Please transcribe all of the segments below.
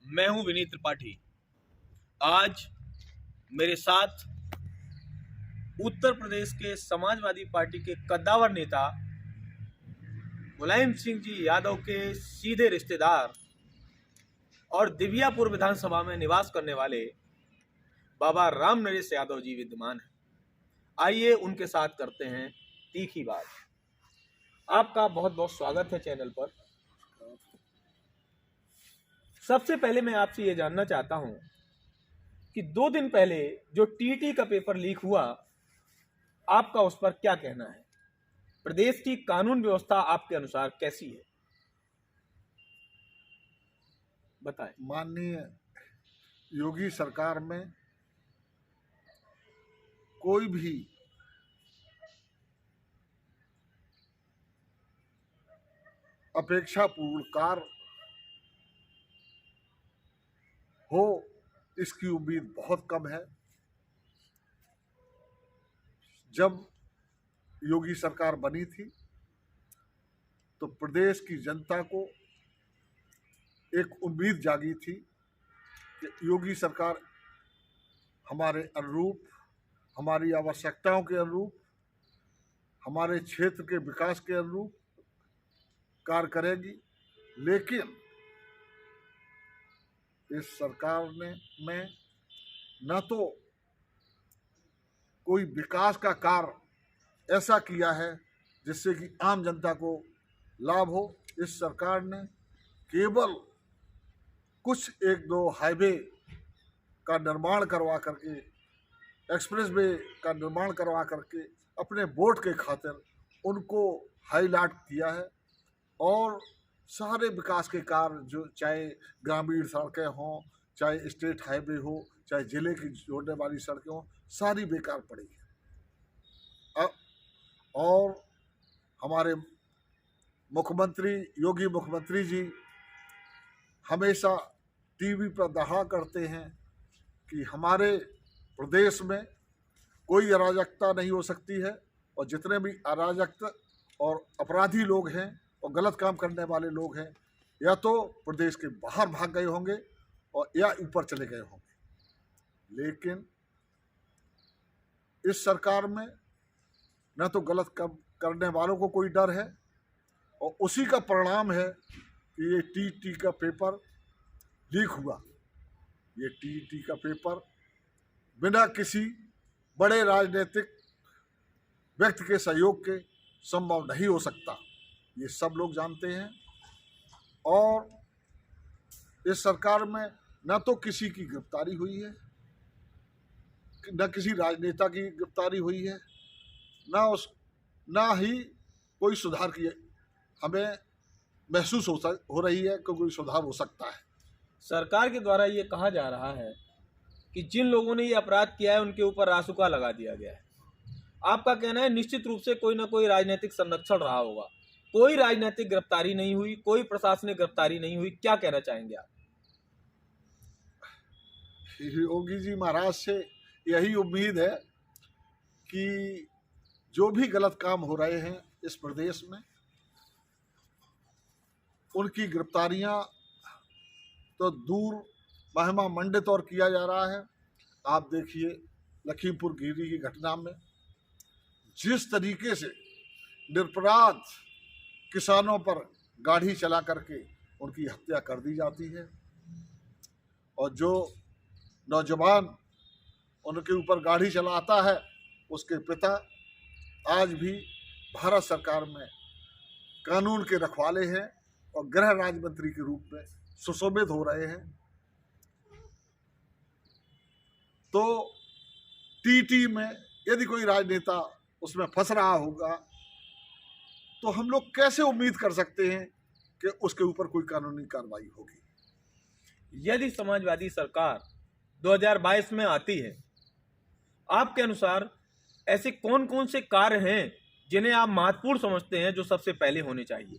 मैं हूं विनीत त्रिपाठी। आज मेरे साथ उत्तर प्रदेश के समाजवादी पार्टी के कद्दावर नेता मुलायम सिंह जी यादव के सीधे रिश्तेदार और दिव्यापुर विधानसभा में निवास करने वाले बाबा राम नरेश यादव जी विद्यमान हैं। आइए उनके साथ करते हैं तीखी बात। आपका बहुत बहुत स्वागत है चैनल पर। सबसे पहले मैं आपसे ये जानना चाहता हूं कि 2 दिन पहले जो टीटी का पेपर लीक हुआ, आपका उस पर क्या कहना है? प्रदेश की कानून व्यवस्था आपके अनुसार कैसी है, बताएं। माननीय योगी सरकार में कोई भी अपेक्षापूर्ण कार्य हो, इसकी उम्मीद बहुत कम है। जब योगी सरकार बनी थी तो प्रदेश की जनता को एक उम्मीद जागी थी कि योगी सरकार हमारे अनुरूप, हमारी आवश्यकताओं के अनुरूप, हमारे क्षेत्र के विकास के अनुरूप कार्य करेगी। लेकिन इस सरकार ने में न तो कोई विकास का कार्य ऐसा किया है जिससे कि आम जनता को लाभ हो। इस सरकार ने केवल कुछ 1-2 हाईवे का निर्माण करवा करके, एक्सप्रेस वे का निर्माण करवा करके अपने वोट के खातिर उनको हाईलाइट किया है। और सारे विकास के कार्य, जो चाहे ग्रामीण सड़कें हों, चाहे स्टेट हाईवे हो, चाहे जिले की जोड़ने वाली सड़कें हों, सारी बेकार पड़ी है। और हमारे मुख्यमंत्री, योगी मुख्यमंत्री जी हमेशा टीवी पर दहा करते हैं कि हमारे प्रदेश में कोई अराजकता नहीं हो सकती है, और जितने भी अराजक और अपराधी लोग हैं और गलत काम करने वाले लोग हैं, या तो प्रदेश के बाहर भाग गए होंगे और या ऊपर चले गए होंगे। लेकिन इस सरकार में न तो गलत काम करने वालों को कोई डर है, और उसी का परिणाम है कि ये टीटी का पेपर लीक हुआ। ये टीटी का पेपर बिना किसी बड़े राजनीतिक व्यक्ति के सहयोग के संभव नहीं हो सकता, ये सब लोग जानते हैं। और इस सरकार में न तो किसी की गिरफ्तारी हुई है, न किसी राजनेता की गिरफ्तारी हुई है, न ही कोई सुधार की हमें महसूस हो रही है कि कोई सुधार हो सकता है। सरकार के द्वारा ये कहा जा रहा है कि जिन लोगों ने ये अपराध किया है उनके ऊपर रासुका लगा दिया गया है। आपका कहना है निश्चित रूप से कोई ना कोई राजनीतिक संरक्षण रहा होगा, कोई राजनीतिक गिरफ्तारी नहीं हुई, कोई प्रशासनिक गिरफ्तारी नहीं हुई, क्या कहना चाहेंगे आप? योगी जी महाराज से यही उम्मीद है कि जो भी गलत काम हो रहे हैं इस प्रदेश में, उनकी गिरफ्तारियां तो दूर महिमा मंडित और किया जा रहा है। आप देखिए लखीमपुर खीरी की घटना में जिस तरीके से निरपराध किसानों पर गाड़ी चला करके उनकी हत्या कर दी जाती है, और जो नौजवान उनके ऊपर गाड़ी चलाता है उसके पिता आज भी भारत सरकार में कानून के रखवाले हैं और गृह राज्य मंत्री के रूप में सुशोभित हो रहे हैं। तो टीटी में यदि कोई राजनेता उसमें फंस रहा होगा तो हम लोग कैसे उम्मीद कर सकते हैं कि उसके ऊपर कोई कानूनी कार्रवाई होगी। यदि समाजवादी सरकार 2022 में आती है, आपके अनुसार ऐसे कौन कौन से कार्य हैं जिन्हें आप महत्वपूर्ण समझते हैं, जो सबसे पहले होने चाहिए?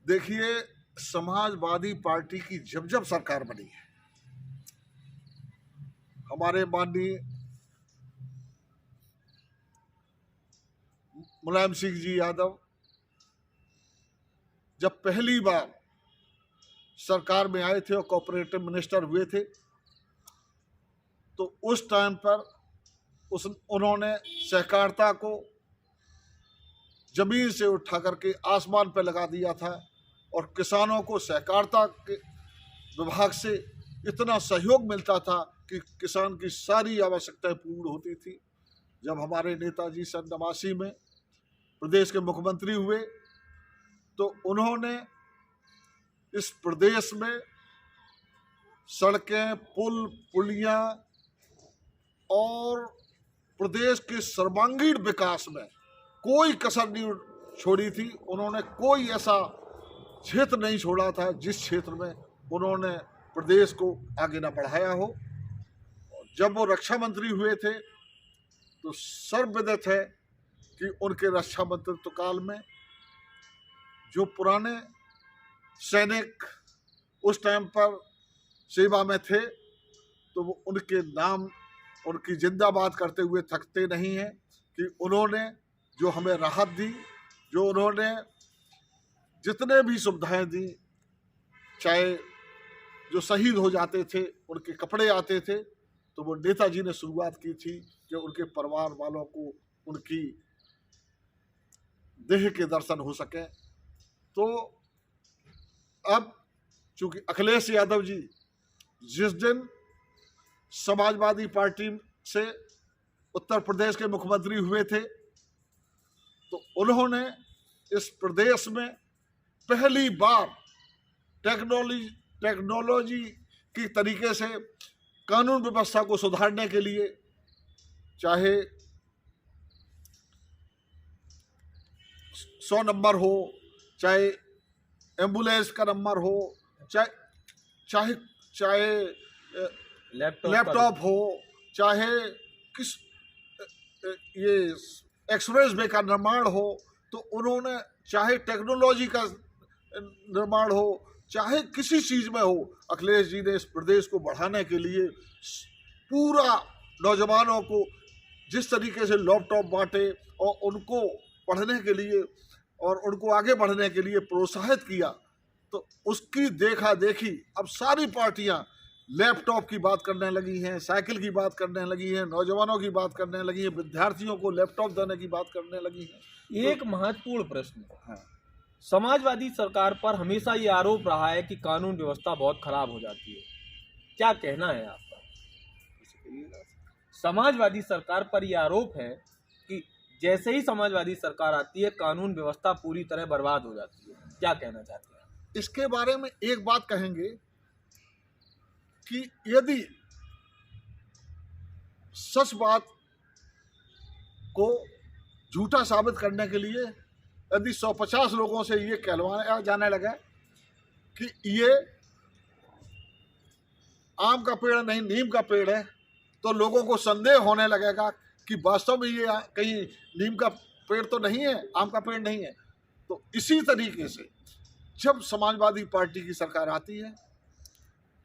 देखिए, समाजवादी पार्टी की जब जब सरकार बनी है, हमारे माननीय मुलायम सिंह जी यादव जब पहली बार सरकार में आए थे और कोऑपरेटिव मिनिस्टर हुए थे, तो उस टाइम पर उन्होंने सहकारिता को जमीन से उठा करके आसमान पर लगा दिया था और किसानों को सहकारिता के विभाग से इतना सहयोग मिलता था कि किसान की सारी आवश्यकताएं पूर्ण होती थी। जब हमारे नेताजी सन 89 में प्रदेश के मुख्यमंत्री हुए तो उन्होंने इस प्रदेश में सड़कें, पुल, पुलियां और प्रदेश के सर्वांगीण विकास में कोई कसर नहीं छोड़ी थी। उन्होंने कोई ऐसा क्षेत्र नहीं छोड़ा था जिस क्षेत्र में उन्होंने प्रदेश को आगे न बढ़ाया हो। जब वो रक्षा मंत्री हुए थे तो सर्वविदित है कि उनके रक्षा मंत्रित्व काल में जो पुराने सैनिक उस टाइम पर सेवा में थे तो वो उनके नाम, उनकी जिंदाबाद करते हुए थकते नहीं हैं कि उन्होंने जो हमें राहत दी, जो उन्होंने जितने भी सुविधाएं दी, चाहे जो शहीद हो जाते थे उनके कपड़े आते थे, तो वो नेताजी ने शुरुआत की थी कि उनके परिवार वालों को उनकी देह के दर्शन हो सके। तो अब चूंकि अखिलेश यादव जी जिस दिन समाजवादी पार्टी से उत्तर प्रदेश के मुख्यमंत्री हुए थे तो उन्होंने इस प्रदेश में पहली बार टेक्नोलॉजी की तरीके से कानून व्यवस्था को सुधारने के लिए, चाहे 100 नंबर हो, चाहे एम्बुलेंस का नंबर हो, चाहे लैपटॉप हो, चाहे किस ये एक्सप्रेस वे का निर्माण हो, तो उन्होंने चाहे टेक्नोलॉजी का निर्माण हो, चाहे किसी चीज में हो, अखिलेश जी ने इस प्रदेश को बढ़ाने के लिए पूरा नौजवानों को जिस तरीके से लैपटॉप बांटे और उनको पढ़ने के लिए और उनको आगे बढ़ने के लिए प्रोत्साहित किया, तो उसकी देखा देखी अब सारी पार्टियां लैपटॉप की बात करने लगी हैं, साइकिल की बात करने लगी हैं, नौजवानों की बात करने लगी हैं, विद्यार्थियों को लैपटॉप देने की बात करने लगी हैं। एक महत्वपूर्ण प्रश्न है, समाजवादी सरकार पर हमेशा ये आरोप रहा है कि कानून व्यवस्था बहुत खराब हो जाती है, क्या कहना है आपका? समाजवादी सरकार पर यह आरोप है कि जैसे ही समाजवादी सरकार आती है कानून व्यवस्था पूरी तरह बर्बाद हो जाती है, क्या कहना चाहते हैं? इसके बारे में एक बात कहेंगे कि यदि सच बात को झूठा साबित करने के लिए यदि 150 लोगों से ये कहलवाया जाने लगा कि ये आम का पेड़ नहीं नीम का पेड़ है, तो लोगों को संदेह होने लगेगा कि वास्तव में ये कहीं नीम का पेड़ तो नहीं है, आम का पेड़ नहीं है। तो इसी तरीके से जब समाजवादी पार्टी की सरकार आती है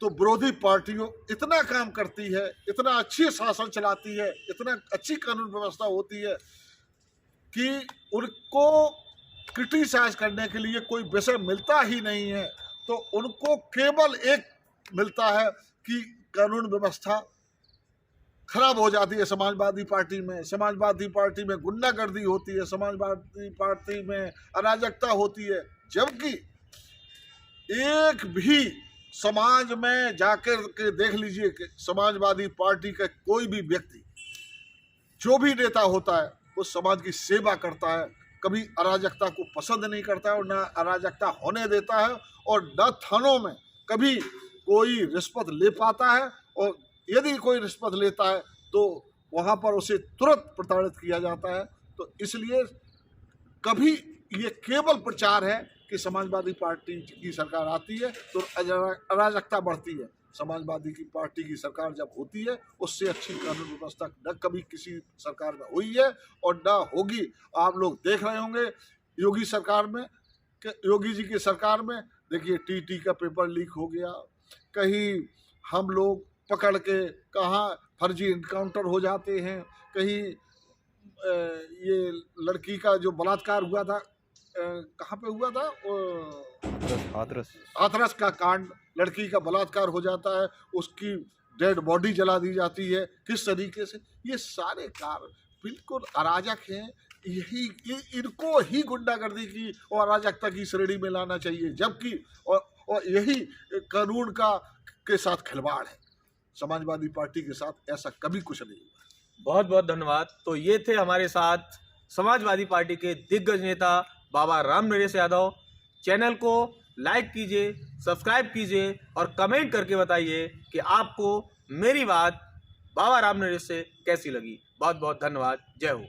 तो विरोधी पार्टियों इतना काम करती है, इतना अच्छी शासन चलाती है, इतना अच्छी कानून व्यवस्था होती है कि उनको क्रिटिसाइज करने के लिए कोई विषय मिलता ही नहीं है। तो उनको केवल एक मिलता है कि कानून व्यवस्था खराब हो जाती है समाजवादी पार्टी में, समाजवादी पार्टी में गुंडागर्दी होती है, समाजवादी पार्टी में अराजकता होती है। जबकि एक भी समाज में जाकर के देख लीजिए कि समाजवादी पार्टी का कोई भी व्यक्ति, जो भी नेता होता है, वो समाज की सेवा करता है, कभी अराजकता को पसंद नहीं करता है और न अराजकता होने देता है, और न थानों में कभी कोई रिश्वत ले पाता है, और यदि कोई रिश्वत लेता है तो वहाँ पर उसे तुरंत प्रताड़ित किया जाता है। तो इसलिए कभी ये केवल प्रचार है कि समाजवादी पार्टी की सरकार आती है तो अराजकता बढ़ती है। समाजवादी की पार्टी की सरकार जब होती है उससे अच्छी कानून व्यवस्था न कभी किसी सरकार में हुई है और न होगी। आप लोग देख रहे होंगे योगी सरकार में, योगी जी की सरकार में देखिए टीटी का पेपर लीक हो गया, कहीं हम लोग पकड़ के कहाँ फर्जी इनकाउंटर हो जाते हैं, कहीं ये लड़की का जो बलात्कार हुआ था कहाँ पे हुआ था हाथरस हाथरस का कांड, लड़की का बलात्कार हो जाता है, उसकी डेड बॉडी जला दी जाती है, किस तरीके से, ये सारे कार्य बिल्कुल अराजक हैं। इनको ही गुंडागर्दी की और अराजकता की श्रेणी में लाना चाहिए, जबकि और यही कानून के साथ खिलवाड़ है। समाजवादी पार्टी के साथ ऐसा कभी कुछ नहीं हुआ। बहुत बहुत धन्यवाद। तो ये थे हमारे साथ समाजवादी पार्टी के दिग्गज नेता बाबा राम नरेश यादव। चैनल को लाइक कीजिए, सब्सक्राइब कीजिए और कमेंट करके बताइए कि आपको मेरी बात बाबा राम नरेश से कैसी लगी। बहुत बहुत धन्यवाद। जय हो।